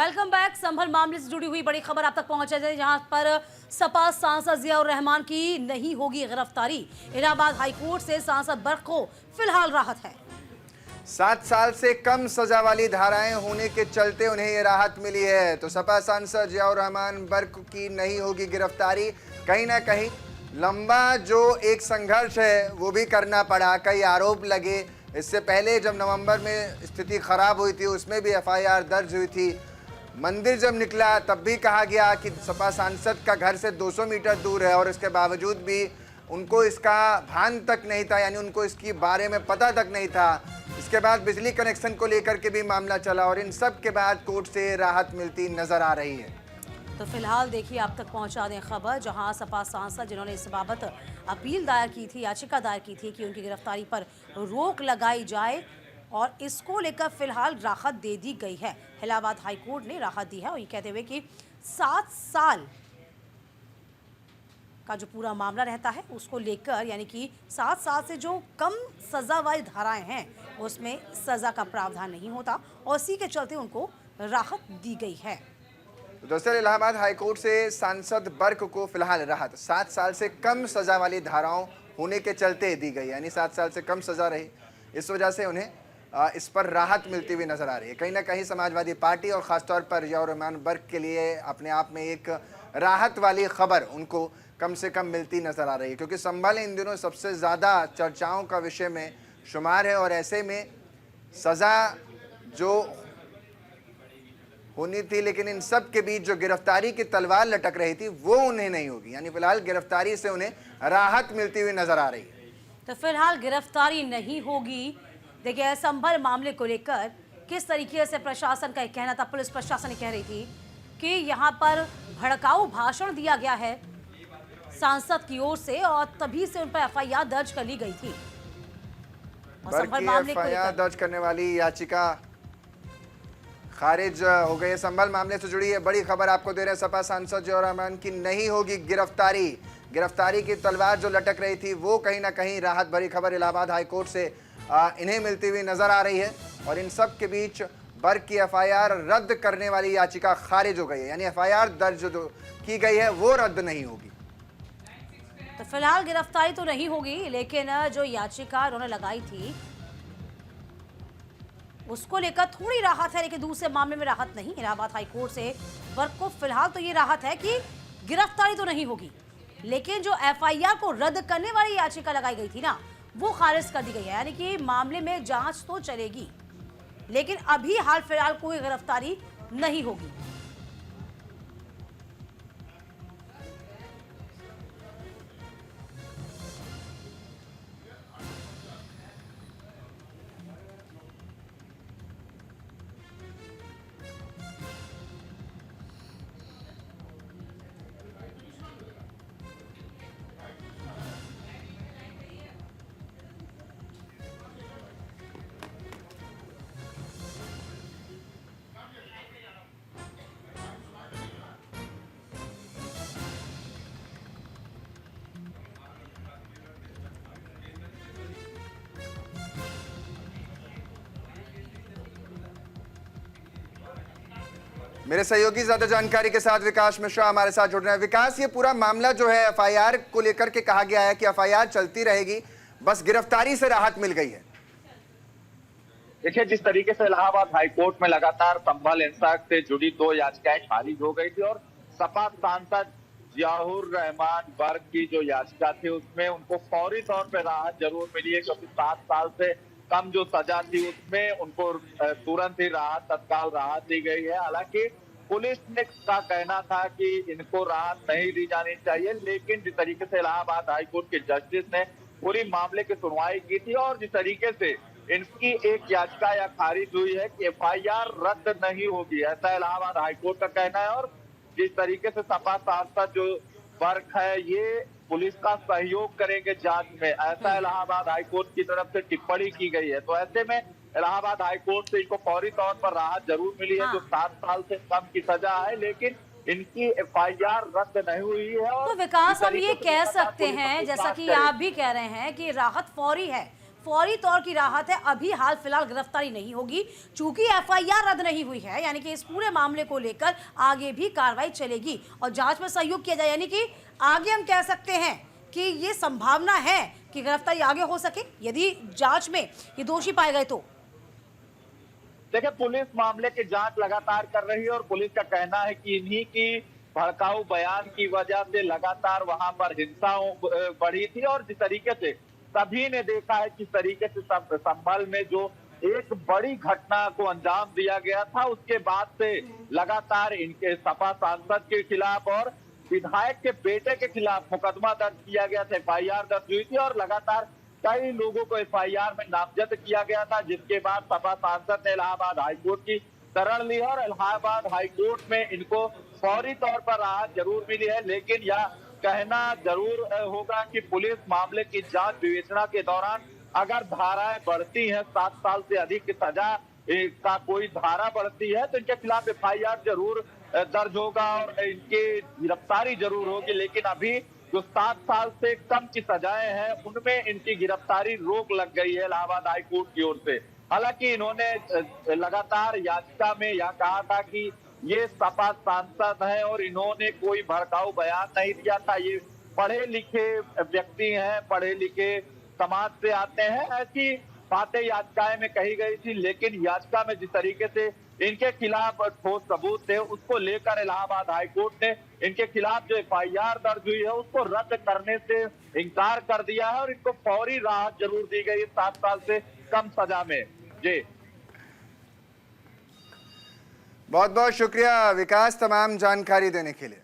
Welcome back. संभल मामले से जुड़ी हुई बड़ी खबर आप तक पहुंचा जाए, जहां पर सपा सांसद जियाउर रहमान की नहीं होगी गिरफ्तारी। इलाहाबाद हाईकोर्ट से सांसद बर्क को फिलहाल राहत है। 7 साल से कम सजा वाली धाराएं होने के चलते उन्हें ये राहत मिली है। तो सपा सांसद जियाउर रहमान बर्क की नहीं होगी गिरफ्तारी। कहीं ना कहीं लंबा जो एक संघर्ष है वो भी करना पड़ा, कई आरोप लगे। इससे पहले जब नवंबर में स्थिति खराब हुई थी उसमें भी एफआईआर दर्ज हुई थी। मंदिर जब निकला तब भी कहा गया कि सपा सांसद का घर से 200 मीटर दूर है और इसके बावजूद भी उनको इसका भान तक नहीं था, यानी उनको इसके बारे में पता तक नहीं था। इसके बाद बिजली कनेक्शन को लेकर के भी मामला चला और इन सब के बाद कोर्ट से राहत मिलती नजर आ रही है। तो फिलहाल देखिए आप तक पहुंचा दें खबर, जहां सपा सांसद जिन्होंने इस बाबत अपील दायर की थी, याचिका दायर की थी कि उनकी गिरफ्तारी पर रोक लगाई जाए, और इसको लेकर फिलहाल राहत दे दी गई है। इलाहाबाद हाईकोर्ट ने राहत दी है और ये कहते हुए कि 7 साल का जो पूरा मामला रहता है उसको लेकर, यानी कि 7 साल से जो कम सजा वाली धाराएं हैं उसमें सजा का प्रावधान नहीं होता, और इसी के चलते उनको राहत दी गई है। दरअसल इलाहाबाद हाईकोर्ट से सांसद बर्क को फिलहाल राहत 7 साल से कम सजा वाली धाराओं होने के चलते दी गई, यानी 7 साल से कम सजा रही, इस वजह से उन्हें इस पर राहत मिलती हुई नजर आ रही है। कहीं ना कहीं समाजवादी पार्टी और खासतौर पर जियाउर रहमान बर्क के लिए अपने आप में एक राहत वाली खबर उनको कम से कम मिलती नजर आ रही है, क्योंकि संभल इन दिनों सबसे ज़्यादा चर्चाओं का विषय में शुमार है। और ऐसे में सज़ा जो होनी थी, लेकिन इन सब के बीच जो गिरफ्तारी की तलवार लटक रही थी वो उन्हें नहीं होगी, यानी फिलहाल गिरफ्तारी से उन्हें राहत मिलती हुई नजर आ रही है। तो फिलहाल गिरफ्तारी नहीं होगी। देखिए संभल मामले को लेकर किस तरीके से प्रशासन का एक कहना था, पुलिस प्रशासन कह रही थी कि यहाँ पर भड़काऊ भाषण दिया गया है सांसद की ओर से, और तभी से उन पर एफआईआर दर्ज कर ली गई थी। और संभल मामले को एफआईआर दर्ज करने वाली याचिका खारिज हो गई है। संभल मामले से जुड़ी है बड़ी खबर आपको दे रहे हैं। सपा सांसद जियाउर रहमान की नहीं होगी गिरफ्तारी। गिरफ्तारी की तलवार जो लटक रही थी वो कहीं ना कहीं राहत भरी खबर इलाहाबाद हाईकोर्ट से इन्हें मिलती हुई नजर आ रही है। और इन सब के बीच बर्क की एफआईआर रद्द करने वाली याचिका खारिज हो गई है, यानी एफआईआर दर्ज जो की गई है वो रद्द नहीं होगी। तो फिलहाल गिरफ्तारी तो नहीं होगी, लेकिन जो याचिका उन्होंने लगाई थी उसको लेकर थोड़ी राहत है, लेकिन दूसरे मामले में राहत नहीं। इलाहाबाद हाईकोर्ट से बर्क को फिलहाल तो ये राहत है कि गिरफ्तारी तो नहीं होगी, लेकिन जो एफआईआर को रद्द करने वाली याचिका लगाई गई थी ना वो खारिज कर दी गई है, यानी कि मामले में जांच तो चलेगी, लेकिन अभी हाल फिलहाल कोई गिरफ्तारी नहीं होगी। मेरे सहयोगी ज्यादा जानकारी के साथ विकास मिश्रा हमारे साथ जुड़ रहे हैं। विकास, ये पूरा मामला जो है एफआईआर को लेकर के कहा गया है कि एफआईआर चलती रहेगी, बस गिरफ्तारी से राहत मिल गई है। देखिए, जिस तरीके से इलाहाबाद हाईकोर्ट में लगातार संभल हिंसा से जुड़ी 2 याचिकाएं खारिज हो गई थी और सपा सांसद जियाउर रहमान बर्क की जो याचिका थी उसमें उनको फौरी तौर पर राहत जरूर मिली है, क्योंकि 7 साल से कम जो सजा थी उसमें उनको तुरंत ही राहत, तत्काल राहत दी गई है। हालांकि पुलिस ने का कहना था कि इनको राहत नहीं दी जानी चाहिए, लेकिन जिस तरीके से इलाहाबाद हाईकोर्ट के जस्टिस ने पूरी मामले की सुनवाई की थी और जिस तरीके से इनकी एक याचिका या खारिज हुई है कि एफआईआर रद्द नहीं होगी, ऐसा इलाहाबाद हाईकोर्ट का कहना है। और जिस तरीके से सपा सांसद जो बर्क है ये पुलिस का सहयोग करेंगे जांच में, ऐसा इलाहाबाद हाईकोर्ट की तरफ से टिप्पणी की गई है। तो ऐसे में इलाहाबाद हाईकोर्ट से इनको फौरी तौर पर राहत जरूर मिली है, जो 7 साल से कम की सजा है, लेकिन इनकी एफआईआर रद्द नहीं हुई है। तो विकास, हम ये कह सकते हैं जैसा कि आप भी कह रहे हैं कि राहत फौरी है, फौरी तौर की राहत है, अभी हाल फिलहाल गिरफ्तारी नहीं होगी। चूंकि एफआईआर रद्द नहीं हुई है, यानी कि इस पूरे मामले को लेकर आगे भी कार्रवाई चलेगी और जांच में सहयोग किया जाए। यानी कि आगे हम कह सकते हैं कि ये संभावना है कि गिरफ्तारी आगे हो सके यदि जांच में ये दोषी पाए गए तो। देखिए, पुलिस मामले की जांच लगातार कर रही है और पुलिस का कहना है कि इन्हीं की भड़काऊ बयान की वजह से लगातार वहां पर हिंसा बढ़ी थी और जिस तरीके से सभी ने देखा है किस तरीके से संभल में जो एक बड़ी घटना को अंजाम दिया गया था, उसके बाद से लगातार इनके सपा सांसद के खिलाफ और विधायक के बेटे के खिलाफ मुकदमा दर्ज किया गया था, एफआईआर दर्ज हुई थी और लगातार कई लोगों को एफआईआर में नामजद किया गया था, जिसके बाद सपा सांसद ने इलाहाबाद हाईकोर्ट की शरण ली और इलाहाबाद हाईकोर्ट में इनको फौरी तौर पर राहत जरूर मिली है। लेकिन यह कहना जरूर होगा कि पुलिस मामले की जांच विवेचना के दौरान अगर धाराएं बढ़ती हैं, 7 साल से अधिक की सजा का कोई धारा बढ़ती है तो इनके खिलाफ एफआईआर जरूर दर्ज होगा और इनकी गिरफ्तारी जरूर होगी। लेकिन अभी जो 7 साल से कम की सजाएं हैं उनमें इनकी गिरफ्तारी रोक लग गई है इलाहाबाद हाईकोर्ट की ओर से। हालांकि इन्होंने लगातार याचिका में यह कहा था कि ये सपा सांसद हैं और इन्होंने कोई भड़काऊ बयान नहीं दिया था, ये पढ़े लिखे व्यक्ति हैं, पढ़े लिखे समाज से आते हैं, ऐसी बातें याचिकाएं में कही गई थी। लेकिन याचिका में जिस तरीके से इनके खिलाफ ठोस सबूत थे उसको लेकर इलाहाबाद हाईकोर्ट ने इनके खिलाफ जो एफआईआर दर्ज हुई है उसको रद्द करने से इनकार कर दिया है और इनको फौरी राहत जरूर दी गई है 7 साल से कम सजा में। जी, बहुत बहुत शुक्रिया विकास तमाम जानकारी देने के लिए।